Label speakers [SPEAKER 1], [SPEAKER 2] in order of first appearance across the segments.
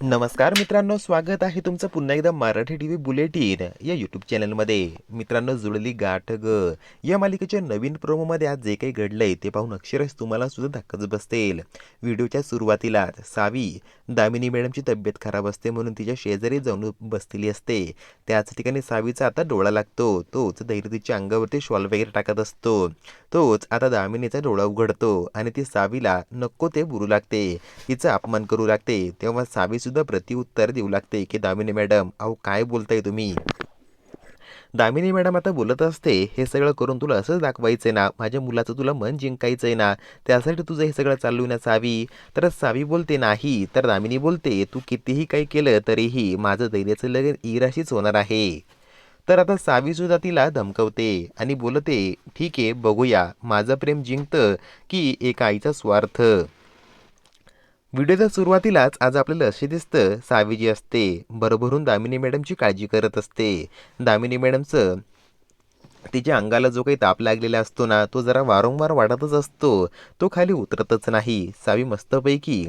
[SPEAKER 1] नमस्कार मित्रांनो, स्वागत आहे तुमचं पुन्हा एकदा मराठी टी व्ही बुलेटिन या यूट्यूब चॅनलमध्ये. मित्रांनो, जुळली गाठ ग या मालिकेच्या नवीन प्रोमोमध्ये आज जे काही घडलंय ते पाहून अक्षरशः तुम्हाला सुद्धा धक्काच बसतील. व्हिडिओच्या सुरुवातीलाच सावी दामिनी मॅडमची तब्येत खराब असते म्हणून तिच्या शेजारी जाऊन बसलेली असते. त्याच ठिकाणी सावीचा आता डोळा लागतो. तोच धैर्य तिच्या अंगावरती शॉल वगैरे टाकत असतो. तोच आता दामिनीचा डोळा उघडतो आणि ती सावीला नको ते बोलू लागते, तिचा अपमान करू लागते. तेव्हा सावी सुद्धा प्रत्युत्तर देऊ लागते की दामिनी मॅडम, अहो काय बोलताय तुम्ही. दामिनी मॅडम आता बोलत असते, हे सगळं करून तुला असंच दाखवायचंय ना, माझ्या मुलाचं तुला मन जिंकायचंय ना, त्यासाठी तुझं हे सगळं चालू आहे ना सावी. तर सावी बोलते नाही. तर दामिनी बोलते, तू कितीही काही केलं तरीही माझं धैर्याचं लग्न इराशीच होणार आहे. तर आता सावी सुद्धा तिला धमकवते आणि बोलते, ठीक आहे बघूया माझं प्रेम जिंकतं की एका आईचा स्वार्थ. व्हिडिओच्या सुरुवातीलाच आज आपल्याला असे दिसतं, सावी जी असते भरभरून दामिनी मॅडमची काळजी करत असते. दामिनी मॅडमचं तिच्या अंगाला जो काही ताप लागलेला असतो ना, तो जरा वारंवार वाढतच असतो, तो खाली उतरतच नाही. सावी मस्तपैकी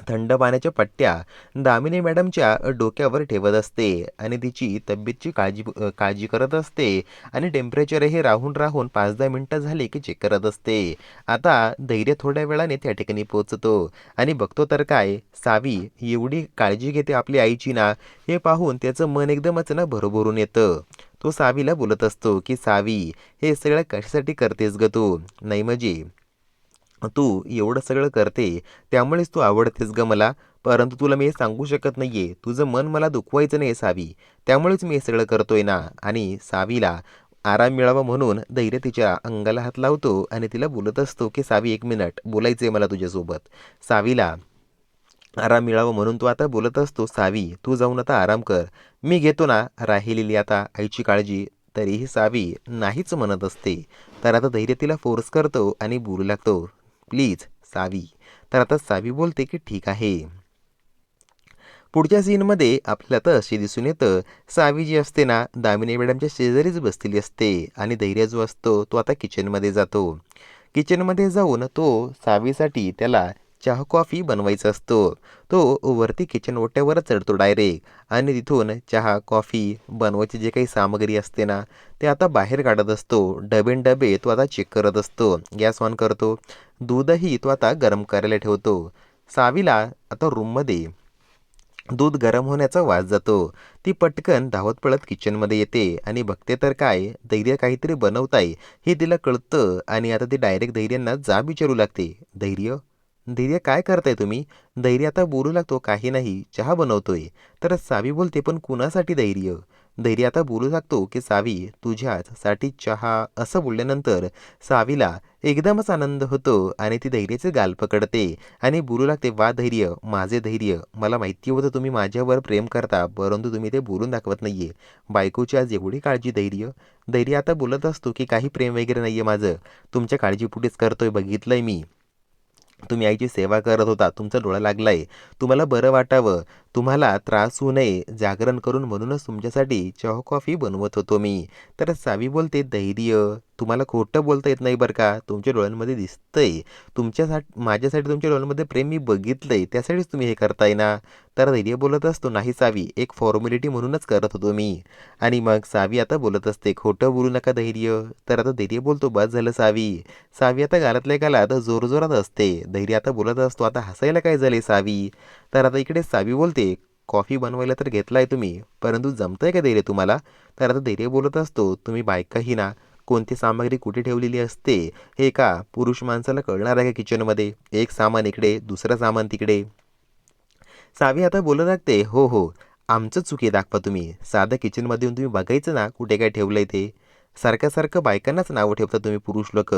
[SPEAKER 1] थंड पाण्याच्या पट्ट्या दामिनी मॅडमच्या डोक्यावर ठेवत असते आणि तिची तब्येतची काळजी करत असते आणि टेम्परेचरही राहून राहून 5-10 मिनटं झाली की चेक करत असते. आता धैर्य थोड्या वेळाने त्या ठिकाणी पोहोचतो आणि बघतो तर काय, सावी एवढी काळजी घेते आपली आईची ना, हे पाहून त्याचं मन एकदमच ना भरभरून येतं. तो सावीला बोलत असतो की सावी, हे सगळं कशासाठी करतेस ग तू. नाही म्हणजे तू एवढं सगळं करते त्यामुळेच तू आवडतेस ग मला. परंतु तुला मी हे सांगू शकत नाहीये, तुझं मन मला दुखवायचं नाही सावी, त्यामुळेच मी हे सगळं करतोय ना. आणि सावीला आराम मिळावा म्हणून धैर्य तिच्या अंगाला हात लावतो आणि तिला बोलत असतो की सावी, 1 मिनिट बोलायचंय मला तुझ्यासोबत. सावीला आराम मिळावा म्हणून तो आता बोलत असतो, सावी तू जाऊन आता आराम कर, मी घेतो ना राहिलेली आता आईची काळजी. तरीही सावी नाहीच म्हणत असते. तर आता धैर्य तिला फोर्स करतो आणि बोलू लागतो, प्लीज सावी. तर आता सावी बोलते की ठीक आहे. पुढच्या सीनमध्ये आपल्याला तर असे दिसून येतं, सावी जी असते ना दामिनी मॅडमच्या शेजारीच बसलेली असते आणि धैर्य जो असतो तो आता किचनमध्ये जातो. किचनमध्ये जाऊन तो सावीसाठी त्याला चहा कॉफी बनवायचा असतो. तो वरती किचन ओट्यावरच चढतो डायरेक्ट आणि तिथून चहा कॉफी बनवायची जे काही सामग्री असते ना, ते आता बाहेर काढत असतो. डबे तो आता चेक करत असतो. गॅस ऑन करतो. दूधही तो आता गरम करायला ठेवतो. सावीला आता रूममध्ये दूध गरम होण्याचा वास जातो. ती पटकन धावत पळत किचनमध्ये येते आणि बघते तर काय, धैर्य काहीतरी बनवताय हे तिला कळतं आणि आता ती डायरेक्ट धैर्यांना जाब विचारू लागते, धैर्य धैर्य काय करताय तुम्ही. धैर्य आता बोलू लागतो, काही नाही चहा बनवतोय. तर सावी बोलते, पण कुणासाठी धैर्य. धैर्य आता बोलू लागतो की सावी तुझ्यासाठी चहा. असं बोलल्यानंतर सावीला एकदमच आनंद होतो आणि ती धैर्याचे गाल पकडते आणि बोलू लागते, वा धैर्य, माझे धैर्य, मला माहिती होतं तुम्ही माझ्यावर प्रेम करता, परंतु तुम्ही ते बोलून दाखवत नाहीये. बायकोची आज एवढी काळजी धैर्य. धैर्य आता बोलत असतो की काही प्रेम वगैरे नाहीये माझं, तुमच्या काळजीपोटीच करतोय, बघितलंय मी. तुम्ही आईची सेवा करत होता, तुमचा डोळा लागलाय, तुम्हाला बरं वाटावं, तुम्हाला त्रास होऊ नये जागरण करून, म्हणूनच तुमच्यासाठी चहा कॉफी बनवत होतो मी. तर सावी बोलते, धैर्य तुम्हाला खोटं बोलता येत नाही बरं का, तुमच्या डोळ्यांमध्ये दिसतंय, तुमच्यासाठी माझ्यासाठी तुमच्या डोळ्यांमध्ये प्रेम मी बघितलंय, त्यासाठीच तुम्ही हे करताय ना. तर धैर्य बोलत असतो, नाही सावी, एक फॉर्मॅलिटी म्हणूनच करत होतो मी. आणि मग सावी आता बोलत असते, खोटं बोलू नका धैर्य. तर आता धैर्य बोलतो, बस झालं सावी. सावी आता गालातल्या गालात जोरजोरात असते. धैर्य आता बोलत असतो, आता हसायला काय झाले सावी. तर आता इकडे सावी बोलते, कॉफी बनवायला तर घेतलाय तुम्ही, परंतु जमतंय का धैर्य तुम्हाला. तर आता धैर्य बोलत असतो, तुम्ही बायकाही ना, कोणती सामग्री कुठे ठेवलेली असते हे का पुरुष माणसाला कळणार आहे का किचनमध्ये, एक सामान इकडे दुसरं सामान तिकडे. सावी आता बोलू लागते, हो हो, आमचं चुकी दाखवा तुम्ही, साधं किचनमध्ये येऊन तुम्ही बघायचं ना कुठे काय ठेवलंय ते. सारखं सारखं बायकांनाच नावं ठेवता तुम्ही पुरुष लोक.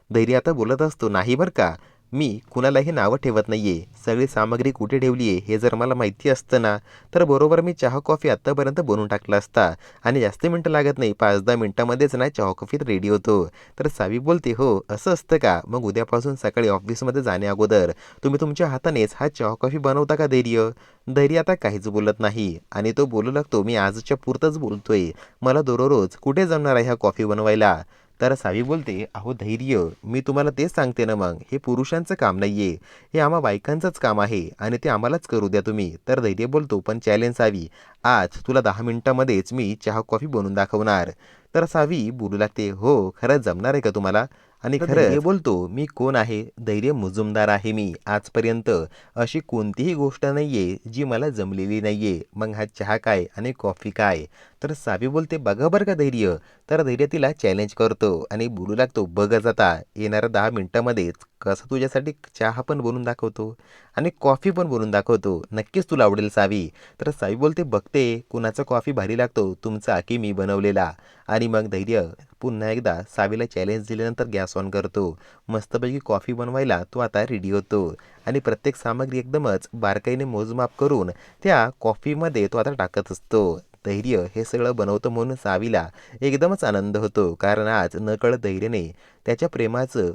[SPEAKER 1] धैर्य आता बोलत असतो, नाही बरं का, मी कुणालाही नावं ठेवत नाहीये, सगळी सामग्री कुठे ठेवली आहे हे जर मला माहिती असतं ना, तर बरोबर मी चहा कॉफी आत्तापर्यंत बनवून टाकला असता आणि जास्त मिनटं लागत नाही, 5-10 मिनटामध्येच ना चहा कॉफी रेडी होतो. तर सावी बोलते, हो असं असतं का, मग उद्यापासून सकाळी ऑफिसमध्ये जाण्या अगोदर तुम्ही तुमच्या हातानेच हा चहा कॉफी बनवता का धैर्य. धैर्य आता काहीच बोलत नाही आणि तो बोलू लागतो, मी आजच्या पुरतंच बोलतोय, मला दररोज कुठे जमणार आहे हा कॉफी बनवायला. तर सावी बोलते, अहो धैर्य, मी तुम्हाला तेच सांगते ना मग, हे पुरुषांचं काम नाहीये, हे आम्हा बायकांचंच काम आहे आणि ते आम्हालाच करू द्या तुम्ही. तर धैर्य बोलतो, पण चॅलेंज सावी, आज तुला 10 मिनिटामध्येच मी चहा कॉफी बनवून दाखवणार. तर सावी बोलू लागते, हो खरंच जमणार आहे का तुम्हाला? आणि तर धैर्य बोलतो, मी कोण आहे? धैर्य मुजुमदार आहे मी. आजपर्यंत अशी कोणतीही गोष्ट नाहीये जी मला जमलेली नाहीये. मग हा चहा काय आणि कॉफी काय? तर सावी बोलते, बघा बरं का धैर्य. तर धैर्य तिला चॅलेंज करतो आणि बोलू लागतो, बघच आता येणाऱ्या 10 मिनिटामध्येच कसं तुझ्यासाठी चहा पण बनवून दाखवतो आणि कॉफी पण बनवून दाखवतो. नक्कीच तुला आवडेल सावी. तर सावी बोलते, बघते कुणाचा कॉफी भारी लागतो, तुमचा की मी बनवलेला. आणि मग धैर्य पुन्हा एकदा सावीला चॅलेंज दिल्यानंतर गॅस ऑन करतो. मस्तपैकी कॉफी बनवायला तो आता रेडी होतो आणि प्रत्येक सामग्री एकदमच बारकाईने मोजमाप करून त्या कॉफीमध्ये तो आता टाकत असतो. धैर्य हे सगळं बनवतं म्हणून सावीला एकदमच आनंद होतो, कारण आज नकळत धैर्याने त्याच्या प्रेमाचं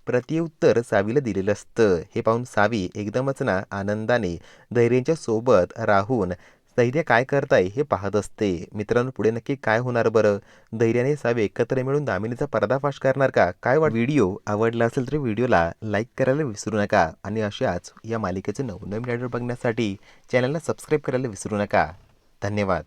[SPEAKER 1] प्रत्युत्तर सावीला दिलेलं असतं. हे पाहून सावी एकदमच ना आनंदाने धैर्याच्या सोबत राहून धैर्य काय करताय हे पाहत असते. मित्रांनो, पुढे नक्की काय होणार बरं? धैर्याने सावी एकत्र मिळून दामिनीचा पर्दाफाश करणार का? काय व्हिडिओ आवडला असेल तर व्हिडिओला लाईक करायला विसरू नका आणि अशाच या मालिकेचे नवनवीन व्हिडिओ बघण्यासाठी चॅनलला सबस्क्राईब करायला विसरू नका. धन्यवाद.